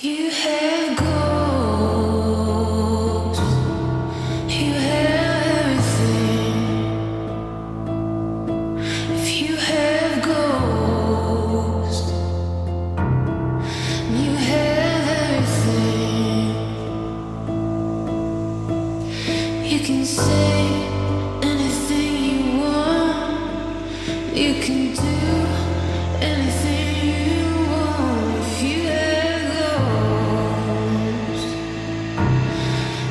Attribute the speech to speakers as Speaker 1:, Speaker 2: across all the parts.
Speaker 1: You have ghosts. You have everything. If you have ghosts, you have everything. You can say anything you want. You can do anything you want. If you have ghosts,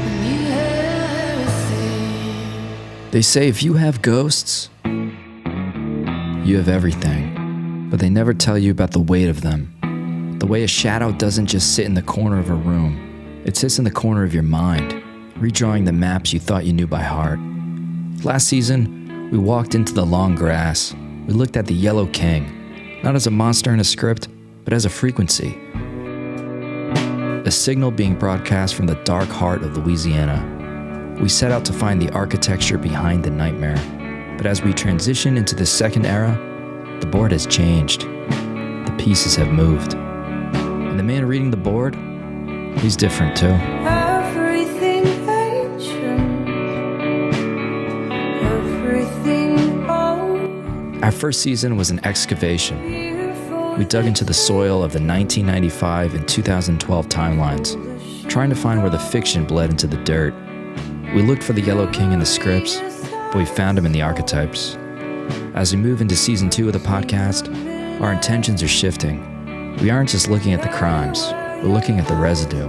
Speaker 1: then you have everything.
Speaker 2: They say if you have ghosts, you have everything. But they never tell you about the weight of them. The way a shadow doesn't just sit in the corner of a room. It sits in the corner of your mind, redrawing the maps you thought you knew by heart. Last season, we walked into the long grass. We looked at the Yellow King, not as a monster in a script, but as a frequency. A signal being broadcast from the dark heart of Louisiana. We set out to find the architecture behind the nightmare. But as we transition into the second era, the board has changed. The pieces have moved. And the man reading the board, he's different too.
Speaker 1: Everything ancient, everything old.
Speaker 2: Our first season was an excavation. We dug into the soil of the 1995 and 2012 timelines, trying to find where the fiction bled into the dirt. We looked for the Yellow King in the scripts, but we found him in the archetypes. As we move into season 2 of the podcast, our intentions are shifting. We aren't just looking at the crimes, we're looking at the residue.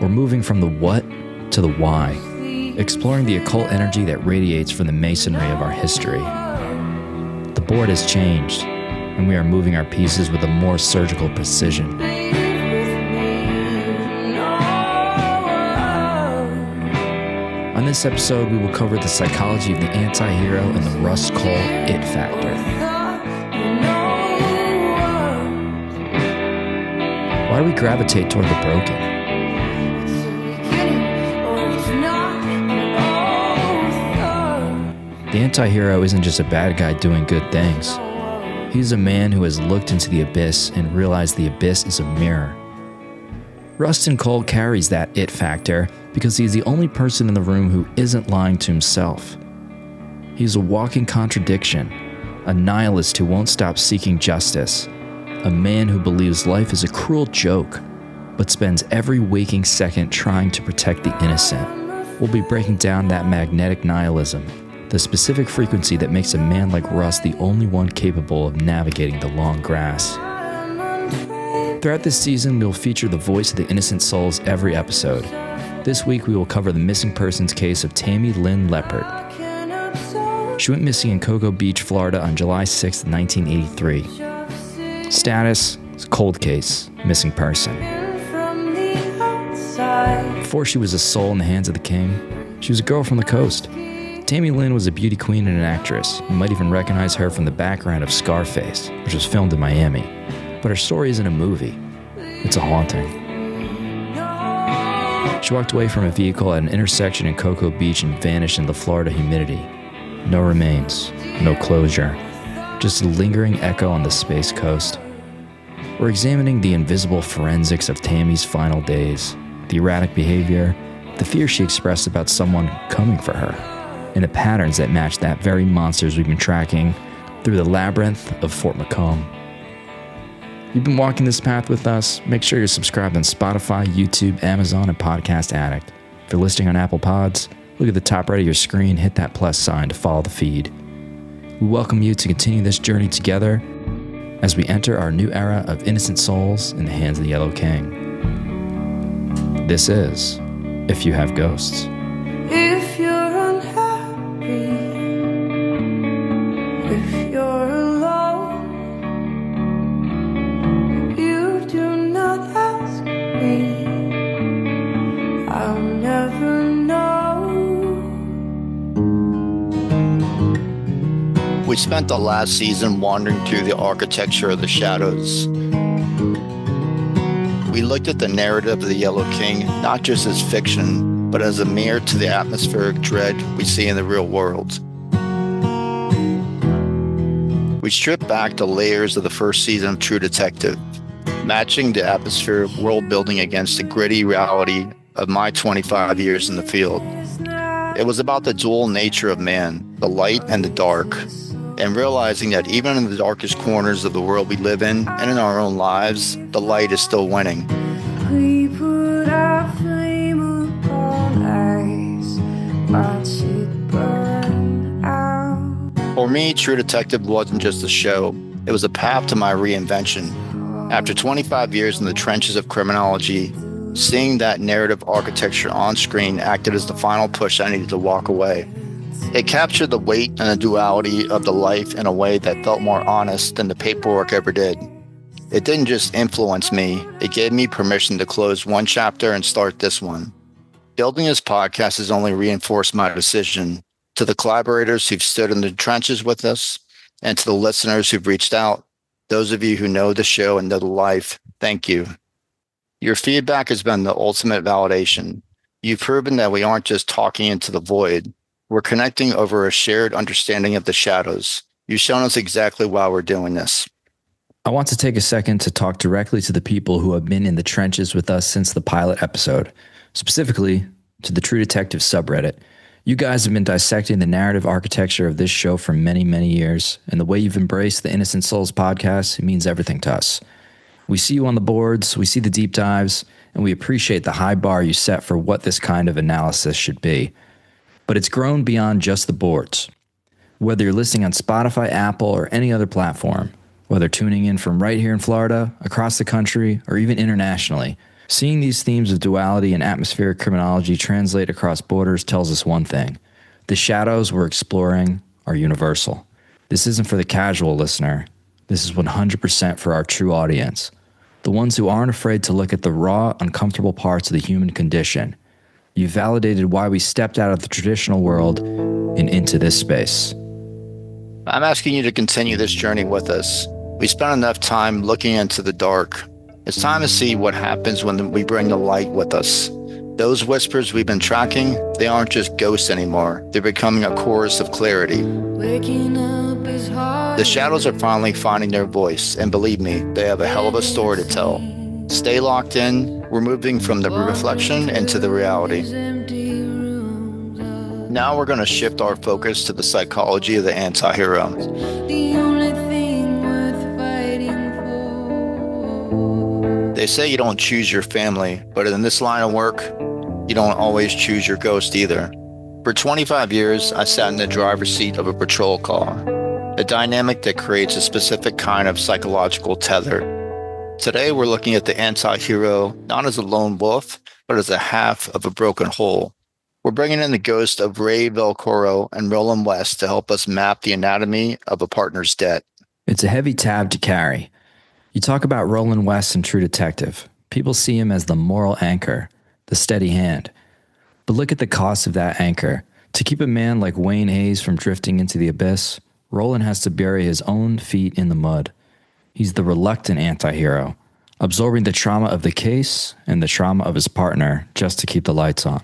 Speaker 2: We're moving from the what to the why, exploring the occult energy that radiates from the masonry of our history. The board has changed, and we are moving our pieces with a more surgical precision. On this episode, we will cover the psychology of the anti-hero and the Rust Cohle it factor. Why do we gravitate toward the broken? The anti-hero isn't just a bad guy doing good things. He's a man who has looked into the abyss and realized the abyss is a mirror. Rust Cohle carries that it factor because he's the only person in the room who isn't lying to himself. He's a walking contradiction, a nihilist who won't stop seeking justice, a man who believes life is a cruel joke, but spends every waking second trying to protect the innocent. We'll be breaking down that magnetic nihilism, the specific frequency that makes a man like Rust the only one capable of navigating the long grass. Throughout this season, we'll feature the voice of the innocent souls every episode. This week, we will cover the missing persons case of Tammy Lynn Leppert. She went missing in Cocoa Beach, Florida on July 6, 1983. Status: cold case, missing person. Before she was a soul in the hands of the king, she was a girl from the coast. Tammy Lynn was a beauty queen and an actress. You might even recognize her from the background of Scarface, which was filmed in Miami. But her story isn't a movie, it's a haunting. She walked away from a vehicle at an intersection in Cocoa Beach and vanished in the Florida humidity. No remains, no closure, just a lingering echo on the Space Coast. We're examining the invisible forensics of Tammy's final days, the erratic behavior, the fear she expressed about someone coming for her, and the patterns that match that very monsters we've been tracking through the labyrinth of Fort Macomb. You've been walking this path with us. Make sure you're subscribed on Spotify, YouTube, Amazon, and Podcast Addict. If you're listening on Apple Pods, look at the top right of your screen, hit that plus sign to follow the feed. We welcome you to continue this journey together as we enter our new era of innocent souls in the hands of the Yellow King. This is If You Have Ghosts.
Speaker 1: If you're unhappy, if you're alone, you do not ask me, I'll never know.
Speaker 3: We spent the last season wandering through the architecture of the shadows. We looked at the narrative of the Yellow King, not just as fiction, but as a mirror to the atmospheric dread we see in the real world. We stripped back the layers of the first season of True Detective. matching the atmosphere of world building against the gritty reality of my 25 years in the field. It was about the dual nature of man, the light and the dark, and realizing that even in the darkest corners of the world we live in and in our own lives, the light is still winning.
Speaker 1: We put our flame upon ice, watch it burn out.
Speaker 3: For me, True Detective wasn't just a show, it was a path to my reinvention. After 25 years in the trenches of criminology, seeing that narrative architecture on screen acted as the final push I needed to walk away. It captured the weight and the duality of the life in a way that felt more honest than the paperwork ever did. It didn't just influence me, it gave me permission to close one chapter and start this one. Building this podcast has only reinforced my decision. To the collaborators who've stood in the trenches with us, and to the listeners who've reached out, those of you who know the show and know the life, thank you. Your feedback has been the ultimate validation. You've proven that we aren't just talking into the void. We're connecting over a shared understanding of the shadows. You've shown us exactly why we're doing this.
Speaker 2: I want to take a second to talk directly to the people who have been in the trenches with us since the pilot episode, specifically to the True Detective subreddit. You guys have been dissecting the narrative architecture of this show for many, many years, and the way you've embraced the Innocent Souls podcast, it means everything to us. We see you on the boards, we see the deep dives, and we appreciate the high bar you set for what this kind of analysis should be. But it's grown beyond just the boards. Whether you're listening on Spotify, Apple, or any other platform, whether tuning in from right here in Florida, across the country, or even internationally, seeing these themes of duality and atmospheric criminology translate across borders tells us one thing. The shadows we're exploring are universal. This isn't for the casual listener. This is 100% for our true audience. The ones who aren't afraid to look at the raw, uncomfortable parts of the human condition. You've validated why we stepped out of the traditional world and into this space.
Speaker 3: I'm asking you to continue this journey with us. We spent enough time looking into the dark. It's time to see what happens when we bring the light with us. Those whispers we've been tracking, they aren't just ghosts anymore. They're becoming a chorus of clarity.
Speaker 1: Waking up is hard.
Speaker 3: The shadows are finally finding their voice, and believe me, they have a hell of a story to tell. Stay locked in. We're moving from the reflection into the reality. Now we're going to shift our focus to the psychology of the anti-hero.
Speaker 1: The only thing worth fighting for.
Speaker 3: They say you don't choose your family, but in this line of work, you don't always choose your ghost either. For 25 years, I sat in the driver's seat of a patrol car, a dynamic that creates a specific kind of psychological tether. Today, we're looking at the anti-hero not as a lone wolf, but as a half of a broken whole. We're bringing in the ghost of Ray Velcoro and Roland West to help us map the anatomy of a partner's debt.
Speaker 2: It's a heavy tab to carry. You talk about Roland West in True Detective. People see him as the moral anchor, the steady hand. But look at the cost of that anchor. To keep a man like Wayne Hayes from drifting into the abyss, Roland has to bury his own feet in the mud. He's the reluctant anti-hero, absorbing the trauma of the case and the trauma of his partner just to keep the lights on.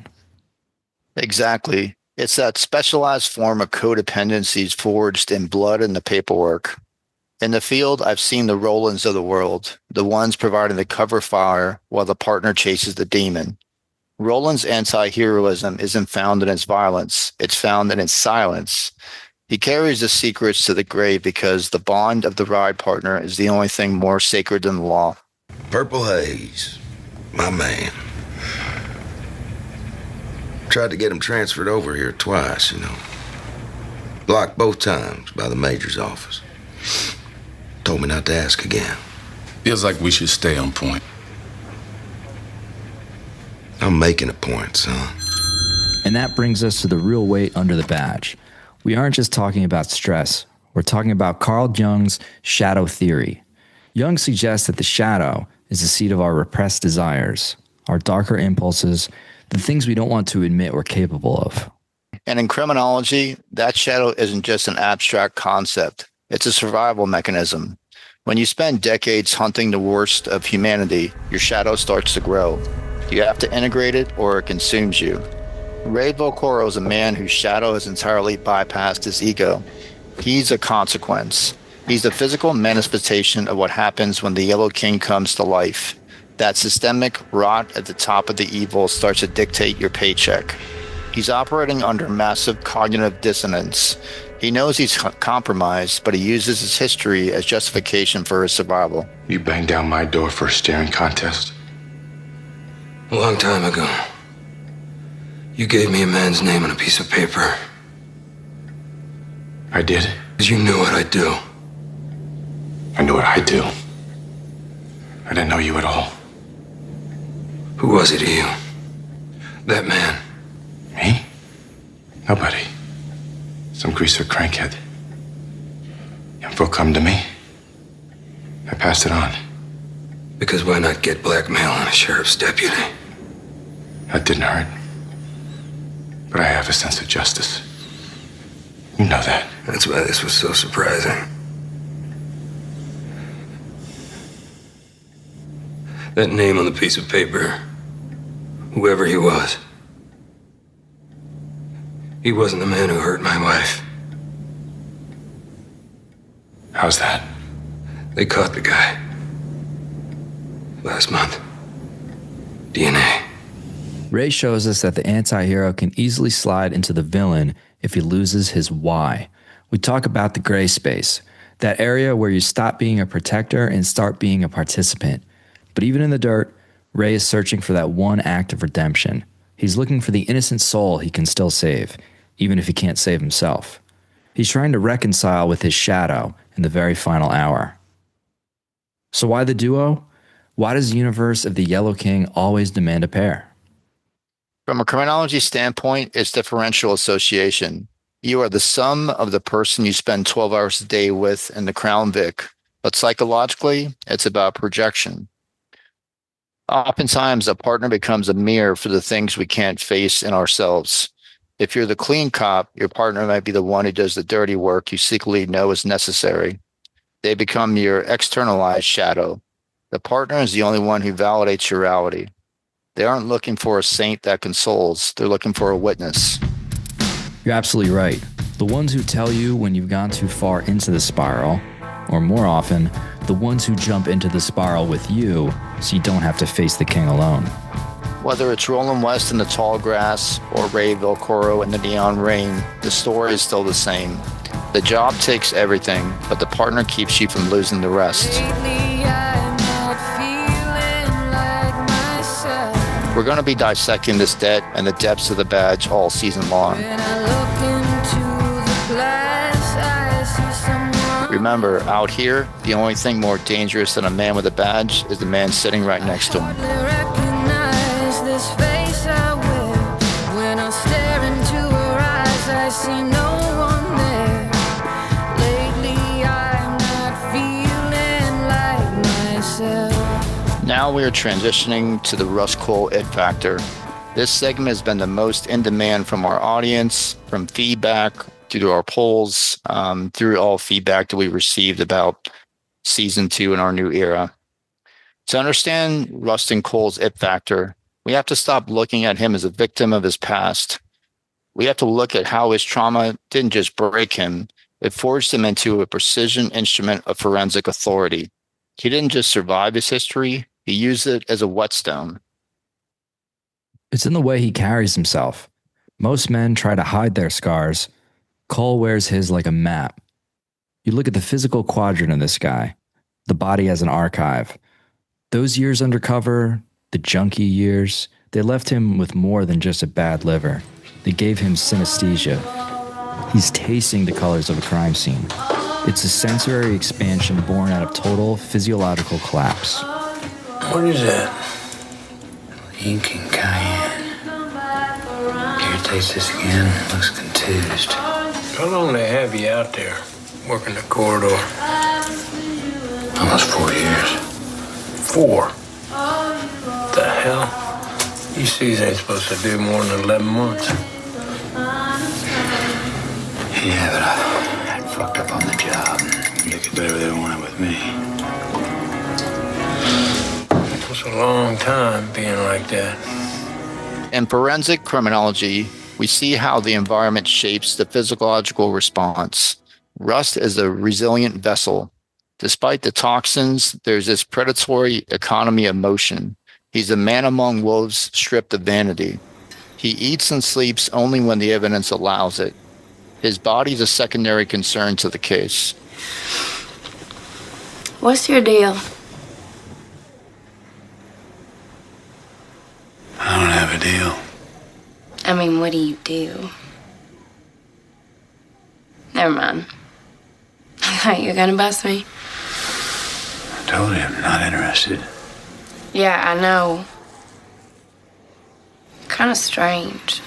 Speaker 3: Exactly. It's that specialized form of codependencies forged in blood and the paperwork. In the field, I've seen the Rolands of the world, the ones providing the cover fire while the partner chases the demon. Roland's anti-heroism isn't found in his violence. It's found in his silence. He carries the secrets to the grave because the bond of the ride partner is the only thing more sacred than the law.
Speaker 4: Purple Haze, my man. Tried to get him transferred over here twice, Blocked both times by the major's office. Told me not to ask again.
Speaker 5: Feels like we should stay on point.
Speaker 4: I'm making a point, son.
Speaker 2: And that brings us to the real weight under the badge. We aren't just talking about stress. We're talking about Carl Jung's shadow theory. Jung suggests that the shadow is the seat of our repressed desires, our darker impulses, the things we don't want to admit we're capable of.
Speaker 3: And in criminology, that shadow isn't just an abstract concept. It's a survival mechanism. When you spend decades hunting the worst of humanity, your shadow starts to grow. You have to integrate it or it consumes you. Ray Velcoro is a man whose shadow has entirely bypassed his ego. He's a consequence. He's the physical manifestation of what happens when the Yellow King comes to life. That systemic rot at the top of the evil starts to dictate your paycheck. He's operating under massive cognitive dissonance. He knows he's compromised, but he uses his history as justification for his survival.
Speaker 5: You banged down my door for a staring contest?
Speaker 6: A long time ago, you gave me a man's name on a piece of paper.
Speaker 5: I did?
Speaker 6: Because you knew what I'd do.
Speaker 5: I knew what I'd do. I didn't know you at all.
Speaker 6: Who was he to you? That man.
Speaker 5: Me? Nobody. Some greaser crankhead. Info come to me. I passed it on.
Speaker 6: Because why not get blackmail on a sheriff's deputy?
Speaker 5: That didn't hurt. But I have a sense of justice. You know that.
Speaker 6: That's why this was so surprising. That name on the piece of paper, whoever he was, he wasn't the man who hurt my wife.
Speaker 5: How's that?
Speaker 6: They caught the guy. Last month. DNA.
Speaker 2: Ray shows us that the anti-hero can easily slide into the villain if he loses his why. We talk about the gray space, that area where you stop being a protector and start being a participant. But even in the dirt, Ray is searching for that one act of redemption. He's looking for the innocent soul he can still save, even if he can't save himself. He's trying to reconcile with his shadow in the very final hour. So why the duo? Why does the universe of the Yellow King always demand a pair?
Speaker 3: From a criminology standpoint, it's differential association. You are the sum of the person you spend 12 hours a day with in the Crown Vic, but psychologically, it's about projection. Oftentimes, a partner becomes a mirror for the things we can't face in ourselves. If you're the clean cop, your partner might be the one who does the dirty work you secretly know is necessary. They become your externalized shadow. The partner is the only one who validates your reality. They aren't looking for a saint that consoles. They're looking for a witness.
Speaker 2: You're absolutely right. The ones who tell you when you've gone too far into the spiral, or more often, the ones who jump into the spiral with you so you don't have to face the king alone.
Speaker 3: Whether it's Roland West in the tall grass or Ray Vilcoro in the neon rain, the story is still the same. The job takes everything, but the partner keeps you from losing the rest.
Speaker 1: Lately, I'm not feeling like myself.
Speaker 3: We're going to be dissecting this debt and the depths of the badge all season long.
Speaker 1: When I look into the glass, I see someone.
Speaker 3: Remember, out here, the only thing more dangerous than a man with a badge is the man sitting right next to him.
Speaker 1: Hardly recognize this face I wear. When I stare into her eyes, I see no one there. Lately, I'm not feeling like myself.
Speaker 3: Now we are transitioning to the Rust Cohle It Factor. This segment has been the most in demand from our audience, from feedback, through our polls, through all feedback that we received about season 2 in our new era. To understand Rustin Cohle's It Factor, we have to stop looking at him as a victim of his past. We have to look at how his trauma didn't just break him, it forged him into a precision instrument of forensic authority. He didn't just survive his history, he used it as a whetstone.
Speaker 2: It's in the way he carries himself. Most men try to hide their scars. Cohle wears his like a map. You look at the physical quadrant of this guy, the body as an archive. Those years undercover, the junkie years, they left him with more than just a bad liver. They gave him synesthesia. He's tasting the colors of a crime scene. It's a sensory expansion born out of total physiological collapse.
Speaker 7: What is that? Ink and cayenne. Here, taste this again. Looks contused. How long they have you out there, working the corridor? Almost 4 years. 4? The hell? You C's ain't supposed to do more than 11 months. Yeah, but I fucked up on the job. They could do whatever they wanted with me.
Speaker 6: It's a long time being like that.
Speaker 3: In forensic criminology, we see how the environment shapes the physiological response. Rust is a resilient vessel. Despite the toxins, there's this predatory economy of motion. He's a man among wolves stripped of vanity. He eats and sleeps only when the evidence allows it. His body's a secondary concern to the case.
Speaker 8: What's your deal?
Speaker 7: I don't have a deal.
Speaker 8: I mean, what do you do? Never mind. I thought you were gonna bust me.
Speaker 7: I told him, not interested.
Speaker 8: Yeah, I know. Kind of strange.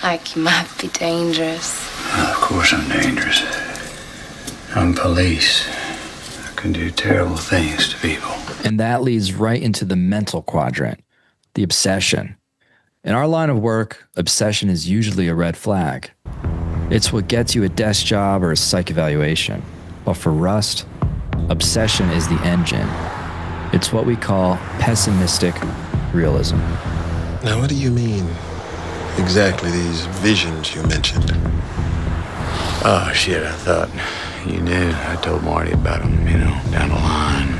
Speaker 8: Like you might be dangerous.
Speaker 7: Of course I'm dangerous. I'm police. I can do terrible things to people.
Speaker 2: And that leads right into the mental quadrant, the obsession. In our line of work, obsession is usually a red flag. It's what gets you a desk job or a psych evaluation. But for Rust, obsession is the engine. It's what we call pessimistic realism.
Speaker 9: Now, what do you mean exactly, these visions you mentioned?
Speaker 7: Oh, shit, I thought you knew. I told Marty about them, down the line.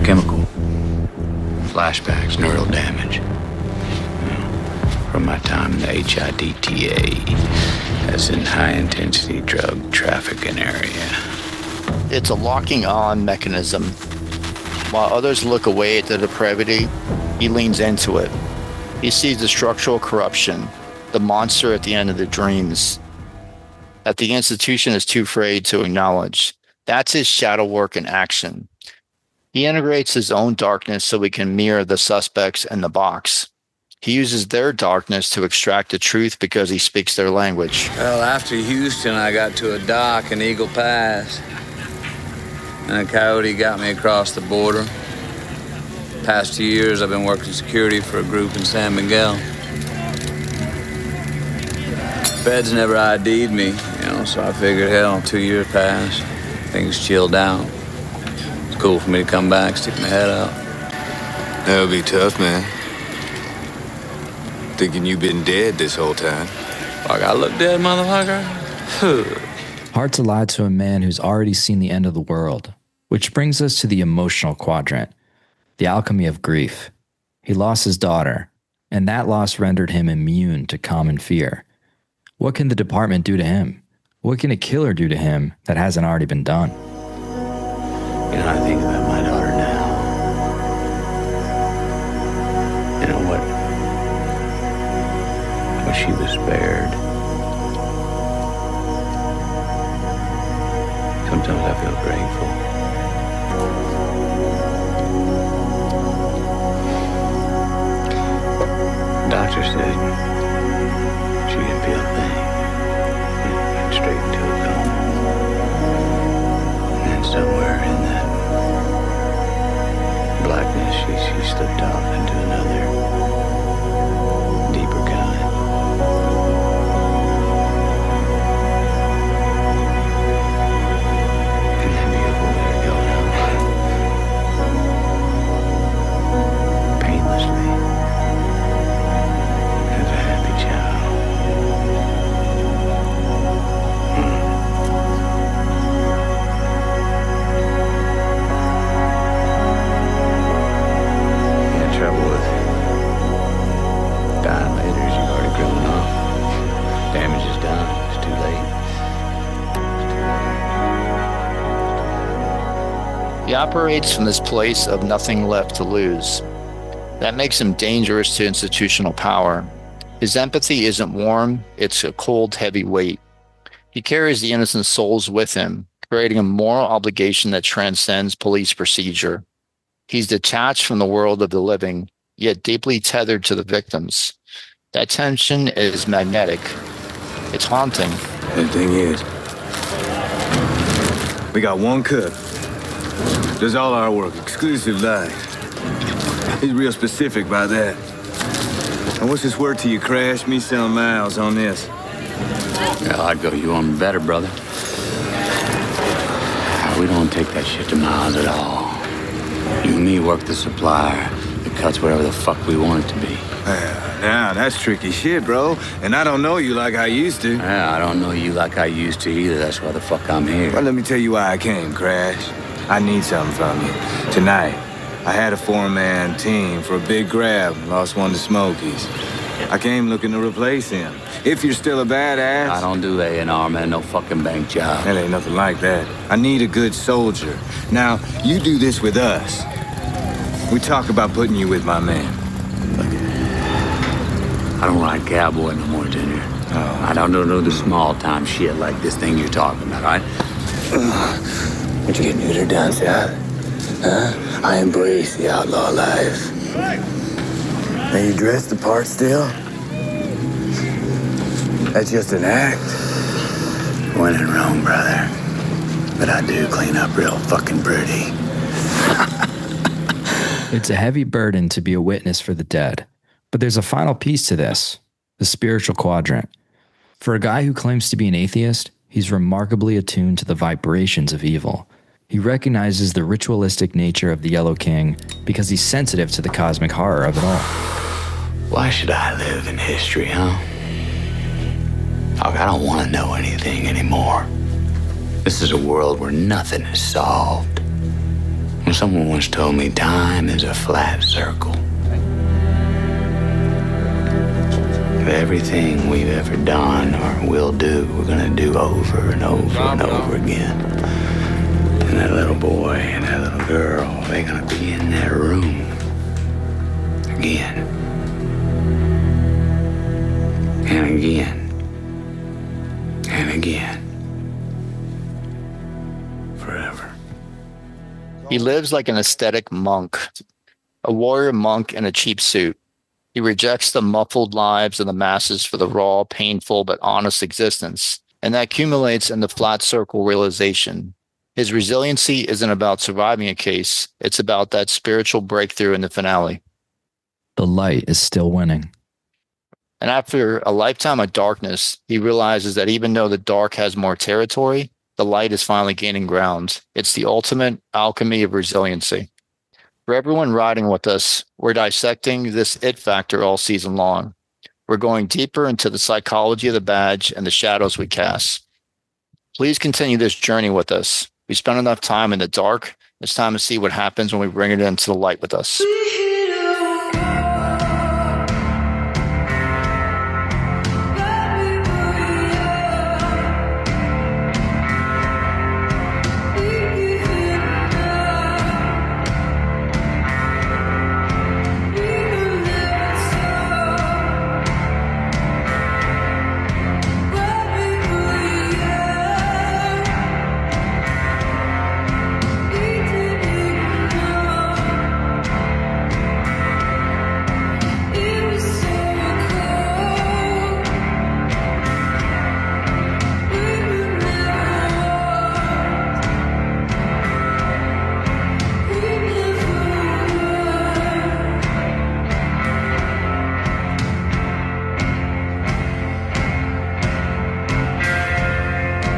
Speaker 7: Chemical flashbacks, neural damage. From my time in the HIDTA, that's in high-intensity drug trafficking area.
Speaker 3: It's a locking on mechanism. While others look away at the depravity, he leans into it. He sees the structural corruption, the monster at the end of the dreams, that the institution is too afraid to acknowledge. That's his shadow work in action. He integrates his own darkness so he can mirror the suspects in the box. He uses their darkness to extract the truth because he speaks their language.
Speaker 10: Well, after Houston, I got to a dock in Eagle Pass. And a coyote got me across the border. Past 2 years, I've been working security for a group in San Miguel. Feds never ID'd me, so I figured, hell, 2 years passed. Things chilled out. It's cool for me to come back, stick my head out.
Speaker 6: That'll be tough, man. Thinking you've been dead this whole time.
Speaker 10: Like I look dead, motherfucker?
Speaker 2: Hard to lie to a man who's already seen the end of the world. Which brings us to the emotional quadrant, the alchemy of grief. He lost his daughter, and that loss rendered him immune to common fear. What can the department do to him? What can a killer do to him that hasn't already been done?
Speaker 7: I think about my daughter now. You know what? When she was spared. Sometimes I feel grateful. Doctor said she didn't feel a thing. Went straight into a coma. And then somewhere in that blackness, she slipped off into another deeper kind. Isn't that beautiful? Let her go now. Painlessly. As a happy child. Yeah, trouble with dying later is you've already grown up. Damage is done. It's too late.
Speaker 3: He operates from this place of nothing left to lose. That makes him dangerous to institutional power. His empathy isn't warm, it's a cold, heavy weight. He carries the innocent souls with him, creating a moral obligation that transcends police procedure. He's detached from the world of the living, yet deeply tethered to the victims. That tension is magnetic. It's haunting.
Speaker 6: The thing is, we got one cook. Does all our work, exclusive life. He's real specific about that. And what's this word till you crash? Me selling miles on this.
Speaker 7: Well, I'd go you on better, brother. We don't take that shit to miles at all. You and me work the supplier, the
Speaker 10: cuts whatever the fuck we want it to be.
Speaker 6: Now, that's tricky shit, bro. And I don't know you like I used to.
Speaker 10: Yeah, I don't know you like I used to either. That's why the fuck I'm here.
Speaker 6: Well, let me tell you why I came, Crash. I need something from you. Tonight, I had a four-man team for a big grab. Lost one to Smokies. I came looking to replace him. If you're still a badass...
Speaker 10: I don't do A&R, man. No fucking bank job.
Speaker 6: That ain't nothing like that. I need a good soldier. Now, you do this with us. We talk about putting you with my man.
Speaker 10: I don't ride cowboy no more, Junior. Oh. I don't do the small-time shit like this thing you're talking about, all right?
Speaker 7: What you get neutered down south? Huh? I embrace the outlaw life. Now you dress the part still? That's just an act.
Speaker 10: When in Rome, brother. But I do clean up real fucking pretty.
Speaker 2: It's a heavy burden to be a witness for the dead. But there's a final piece to this, the spiritual quadrant. For a guy who claims to be an atheist, he's remarkably attuned to the vibrations of evil. He recognizes the ritualistic nature of the Yellow King because he's sensitive to the cosmic horror of it all.
Speaker 10: Why should I live in history, huh? I don't want to know anything anymore. This is a world where nothing is solved. When someone once told me time is a flat circle. Everything we've ever done or will do, we're gonna do over and over and over again. And that little boy and that little girl, they're gonna be in that room again. And again. And again. Forever.
Speaker 3: He lives like an aesthetic monk, a warrior monk in a cheap suit. He rejects the muffled lives of the masses for the raw, painful, but honest existence, and that accumulates in the flat circle realization. His resiliency isn't about surviving a case, it's about that spiritual breakthrough in the finale.
Speaker 2: The light is still winning.
Speaker 3: And after a lifetime of darkness, he realizes that even though the dark has more territory, the light is finally gaining ground. It's the ultimate alchemy of resiliency. For everyone riding with us, we're dissecting this it factor all season long. We're going deeper into the psychology of the badge and the shadows we cast. Please continue this journey with us. We spent enough time in the dark. It's time to see what happens when we bring it into the light with us.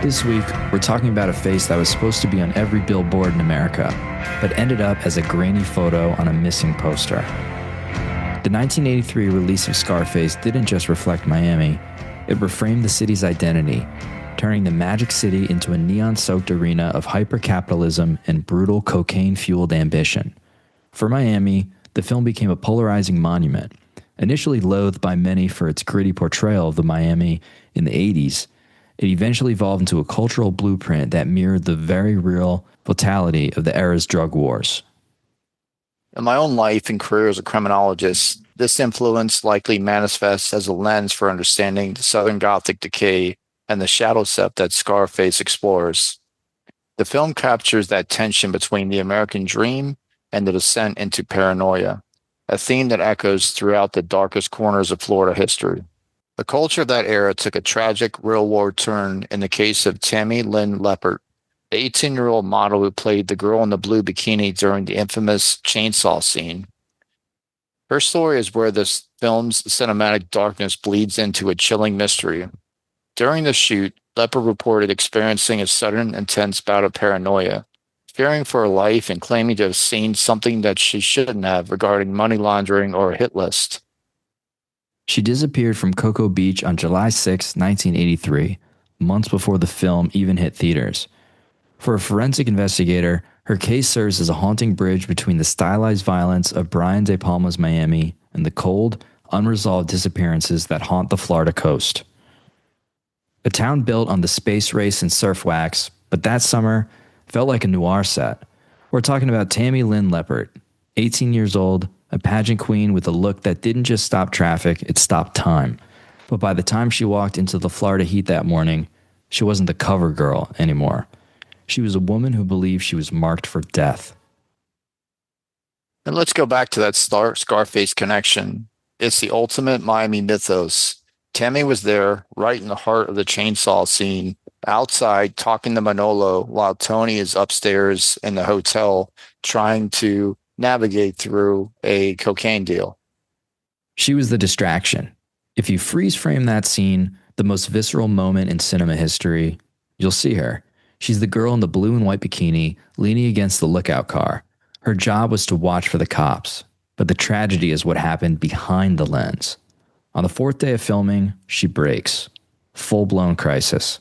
Speaker 2: This week, we're talking about a face that was supposed to be on every billboard in America, but ended up as a grainy photo on a missing poster. The 1983 release of Scarface didn't just reflect Miami, it reframed the city's identity, turning the Magic City into a neon-soaked arena of hyper-capitalism and brutal cocaine-fueled ambition. For Miami, the film became a polarizing monument. Initially loathed by many for its gritty portrayal of the Miami in the 80s, it eventually evolved into a cultural blueprint that mirrored the very real brutality of the era's drug wars.
Speaker 3: In my own life and career as a criminologist, this influence likely manifests as a lens for understanding the Southern Gothic decay and the shadow set that Scarface explores. The film captures that tension between the American dream and the descent into paranoia, a theme that echoes throughout the darkest corners of Florida history. The culture of that era took a tragic real-world turn in the case of Tammy Lynn Leppert, the 18-year-old model who played the girl in the blue bikini during the infamous chainsaw scene. Her story is where this film's cinematic darkness bleeds into a chilling mystery. During the shoot, Leppert reported experiencing a sudden, intense bout of paranoia, fearing for her life and claiming to have seen something that she shouldn't have regarding money laundering or a hit list.
Speaker 2: She disappeared from Cocoa Beach on July 6, 1983, months before the film even hit theaters. For a forensic investigator, her case serves as a haunting bridge between the stylized violence of Brian De Palma's Miami and the cold, unresolved disappearances that haunt the Florida coast. A town built on the space race and surf wax, but that summer felt like a noir set. We're talking about Tammy Lynn Leppert, 18 years old, a pageant queen with a look that didn't just stop traffic, it stopped time. But by the time she walked into the Florida heat that morning, she wasn't the cover girl anymore. She was a woman who believed she was marked for death.
Speaker 3: And let's go back to that Scarface connection. It's the ultimate Miami mythos. Tammy was there, right in the heart of the chainsaw scene, outside talking to Manolo while Tony is upstairs in the hotel trying to navigate through a cocaine deal.
Speaker 2: She was the distraction. If you freeze frame that scene, the most visceral moment in cinema history, you'll see her. She's the girl in the blue and white bikini leaning against the lookout car. Her job was to watch for the cops, but the tragedy is what happened behind the lens. On the fourth day of filming, she breaks. Full-blown crisis.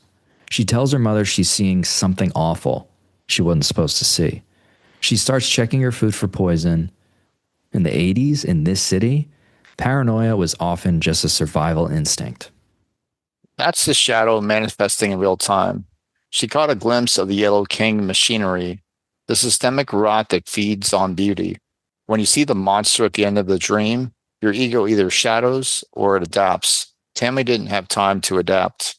Speaker 2: She tells her mother she's seeing something awful she wasn't supposed to see. She starts checking her food for poison. In the 80s, in this city, paranoia was often just a survival instinct.
Speaker 3: That's the shadow manifesting in real time. She caught a glimpse of the Yellow King machinery, the systemic rot that feeds on beauty. When you see the monster at the end of the dream, your ego either shadows or it adapts. Tammy didn't have time to adapt.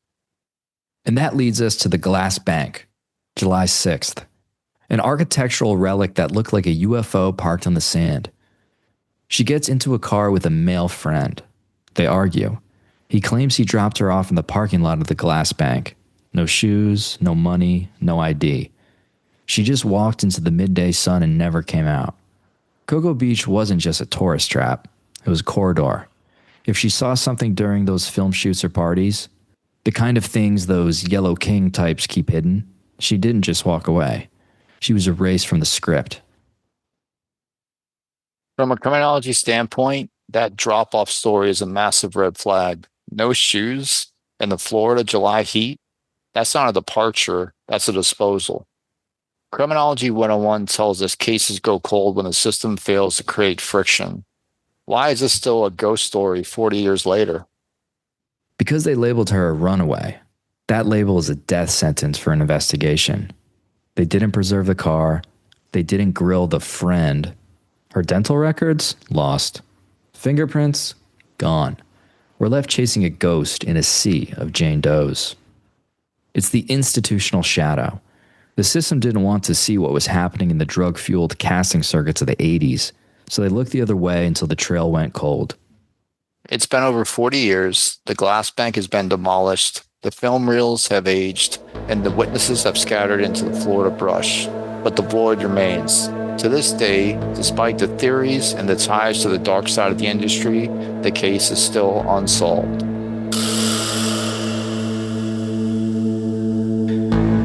Speaker 2: And that leads us to the Glass Bank, July 6th. An architectural relic that looked like a UFO parked on the sand. She gets into a car with a male friend. They argue. He claims he dropped her off in the parking lot of the Glass Bank. No shoes, no money, no ID. She just walked into the midday sun and never came out. Cocoa Beach wasn't just a tourist trap. It was a corridor. If she saw something during those film shoots or parties, the kind of things those Yellow King types keep hidden, she didn't just walk away. She was erased from the script.
Speaker 3: From a criminology standpoint, that drop-off story is a massive red flag. No shoes in the Florida July heat? That's not a departure, that's a disposal. Criminology 101 tells us cases go cold when the system fails to create friction. Why is this still a ghost story 40 years later?
Speaker 2: Because they labeled her a runaway. That label is a death sentence for an investigation. They didn't preserve the car. They didn't grill the friend. Her dental records? Lost. Fingerprints? Gone. We're left chasing a ghost in a sea of Jane Does. It's the institutional shadow. The system didn't want to see what was happening in the drug-fueled casting circuits of the 80s, so they looked the other way until the trail went cold.
Speaker 3: It's been over 40 years. The Glass Bank has been demolished. The film reels have aged, and the witnesses have scattered into the Florida brush. But the void remains. To this day, despite the theories and the ties to the dark side of the industry, the case is still unsolved.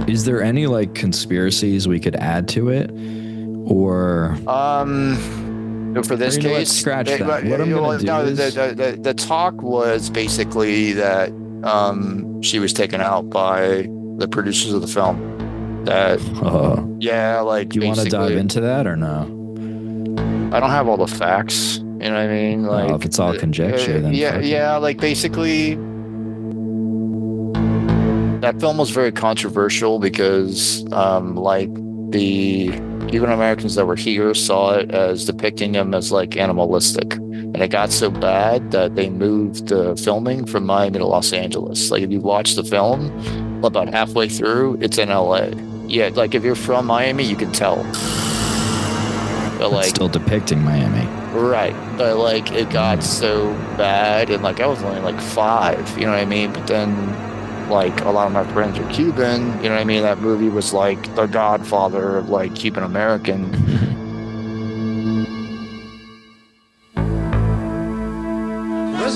Speaker 2: Is there any conspiracies we could add to it, or
Speaker 3: for this case,
Speaker 2: scratch that. What I'm gonna do is
Speaker 3: the talk was basically that she was taken out by the producers of the film. That
Speaker 2: do you want to dive into that or no?
Speaker 3: I don't have all the facts. You know what I mean?
Speaker 2: If it's all conjecture, then
Speaker 3: basically. That film was very controversial because, the Cuban Americans that were here saw it as depicting them as animalistic, and it got so bad that they moved filming from Miami to Los Angeles. If you watch the film, about halfway through, it's in LA. Yeah, if you're from Miami, you can tell. But
Speaker 2: it's still depicting Miami,
Speaker 3: right? But it got so bad, and I was only 5. You know what I mean? But then. A lot of my friends are Cuban, you know what I mean? That movie was the godfather of Cuban American.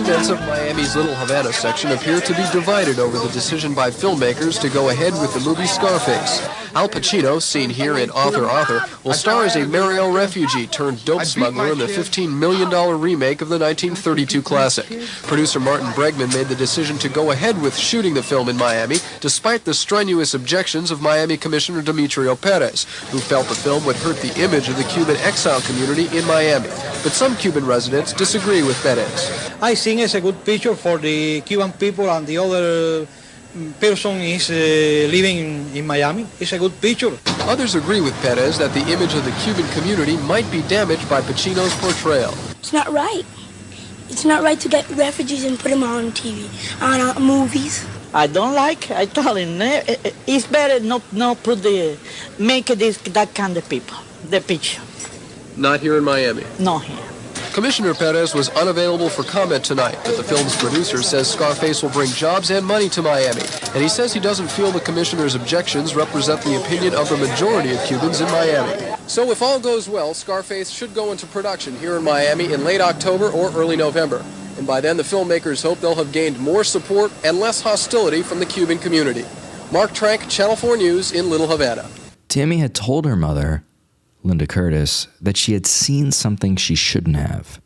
Speaker 11: Residents of Miami's Little Havana section appear to be divided over the decision by filmmakers to go ahead with the movie Scarface. Al Pacino, seen here in Arthur, will star as a Mariel refugee turned dope smuggler in the $15 million remake of the 1932 classic. Producer Martin Bregman made the decision to go ahead with shooting the film in Miami, despite the strenuous objections of Miami Commissioner Demetrio Perez, who felt the film would hurt the image of the Cuban exile community in Miami. But some Cuban residents disagree with Perez.
Speaker 12: I think it's a good picture for the Cuban people, and the other person is living in Miami. It's a good picture.
Speaker 11: Others agree with Perez that the image of the Cuban community might be damaged by Pacino's portrayal.
Speaker 13: It's not right. It's not right to get refugees and put them on TV, on movies.
Speaker 14: I don't like. I told him it's better not make that kind of people the picture.
Speaker 11: Not here in Miami.
Speaker 14: Not here.
Speaker 11: Commissioner Perez was unavailable for comment tonight, but the film's producer says Scarface will bring jobs and money to Miami, and he says he doesn't feel the commissioner's objections represent the opinion of the majority of Cubans in Miami. So if all goes well, Scarface should go into production here in Miami in late October or early November. And by then, the filmmakers hope they'll have gained more support and less hostility from the Cuban community. Mark Trank, Channel 4 News in Little Havana.
Speaker 2: Tammy had told her mother, Linda Curtis, that she had seen something she shouldn't have,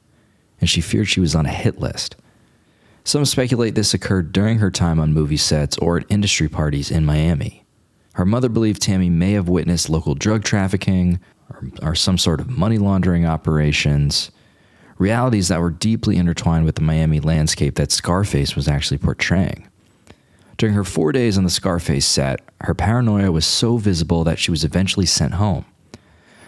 Speaker 2: and she feared she was on a hit list. Some speculate this occurred during her time on movie sets or at industry parties in Miami. Her mother believed Tammy may have witnessed local drug trafficking or some sort of money laundering operations, realities that were deeply intertwined with the Miami landscape that Scarface was actually portraying. During her 4 days on the Scarface set, her paranoia was so visible that she was eventually sent home.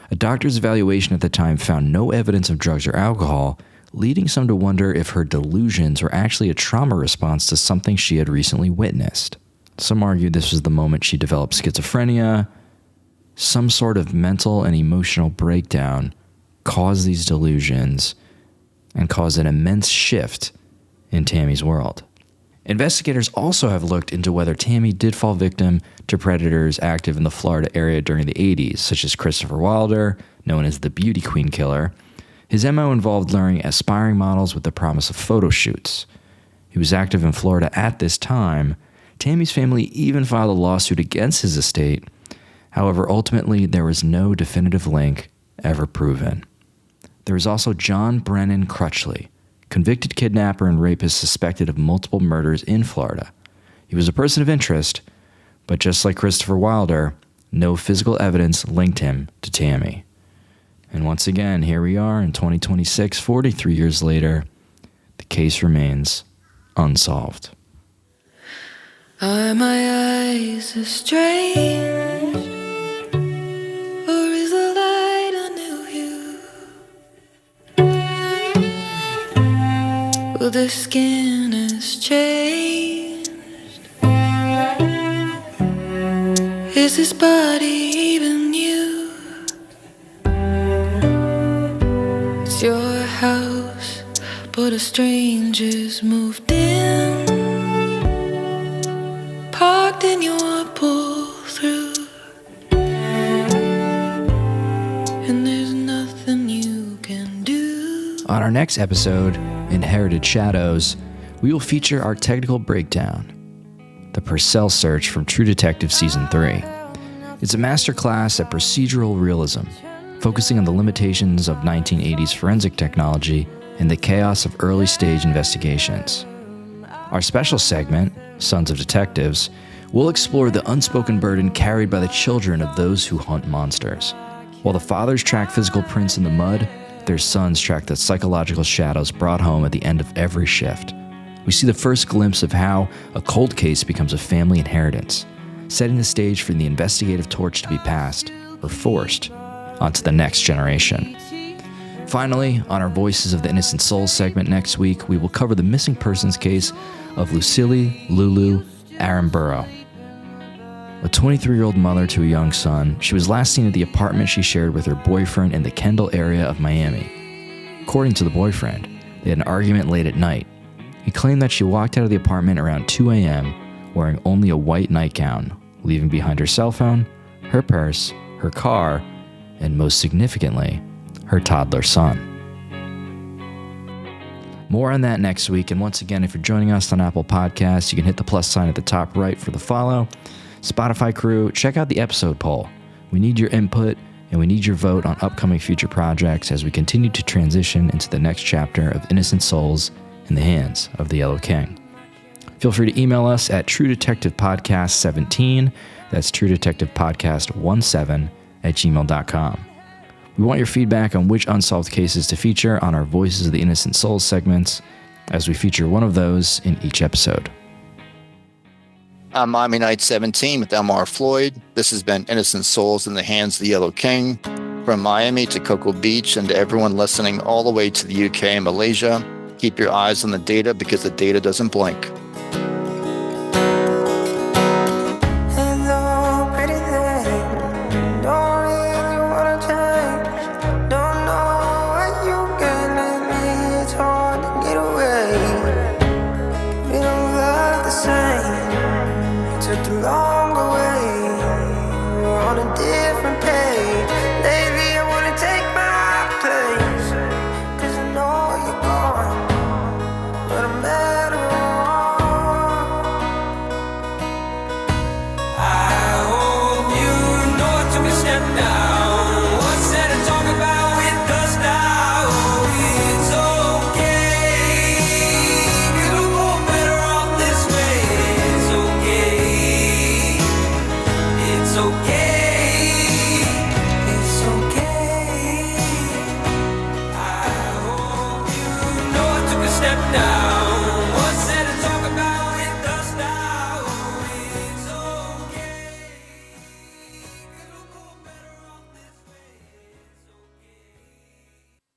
Speaker 2: A doctor's evaluation at the time found no evidence of drugs or alcohol, leading some to wonder if her delusions were actually a trauma response to something she had recently witnessed. Some argued this was the moment she developed schizophrenia. Some sort of mental and emotional breakdown caused these delusions and caused an immense shift in Tammy's world. Investigators also have looked into whether Tammy did fall victim to predators active in the Florida area during the 80s, such as Christopher Wilder, known as the Beauty Queen Killer. His MO involved luring aspiring models with the promise of photo shoots. He was active in Florida at this time. Tammy's family even filed a lawsuit against his estate. However, ultimately, there was no definitive link ever proven. There was also John Brennan Crutchley, convicted kidnapper and rapist suspected of multiple murders in Florida. He was a person of interest, but just like Christopher Wilder, no physical evidence linked him to Tammy. And once again, here we are in 2026, 43 years later, the case remains unsolved.
Speaker 1: Are my eyes estranged, or is the light a new hue? Well, the skin has changed. Is this body even you? It's your house, but a stranger's moved in, parked in your pull-through, and there's nothing you can do.
Speaker 2: On our next episode, Inherited Shadows, we will feature our technical breakdown, The Purcell Search from True Detective Season 3. It's a masterclass at procedural realism, focusing on the limitations of 1980s forensic technology and the chaos of early-stage investigations. Our special segment, Sons of Detectives, will explore the unspoken burden carried by the children of those who hunt monsters. While the fathers track physical prints in the mud, their sons track the psychological shadows brought home at the end of every shift. We see the first glimpse of how a cold case becomes a family inheritance, setting the stage for the investigative torch to be passed, or forced, onto the next generation. Finally, on our Voices of the Innocent Souls segment next week, we will cover the missing persons case of Lucille Lulu Aramburo. A 23-year-old mother to a young son, she was last seen at the apartment she shared with her boyfriend in the Kendall area of Miami. According to the boyfriend, they had an argument late at night. He claimed that she walked out of the apartment around 2 a.m. wearing only a white nightgown, leaving behind her cell phone, her purse, her car, and most significantly, her toddler son. More on that next week. And once again, if you're joining us on Apple Podcasts, you can hit the plus sign at the top right for the follow. Spotify crew, check out the episode poll. We need your input and we need your vote on upcoming future projects as we continue to transition into the next chapter of Innocent Souls in the hands of the Yellow King. Feel free to email us at truedetectivepodcast17. That's truedetectivepodcast17@gmail.com. We want your feedback on which unsolved cases to feature on our Voices of the Innocent Souls segments, as we feature one of those in each episode.
Speaker 3: I'm Miami Night 17 with Elmar Floyd. This has been Innocent Souls in the Hands of the Yellow King. From Miami to Cocoa Beach and to everyone listening all the way to the UK and Malaysia, keep your eyes on the data because the data doesn't blink.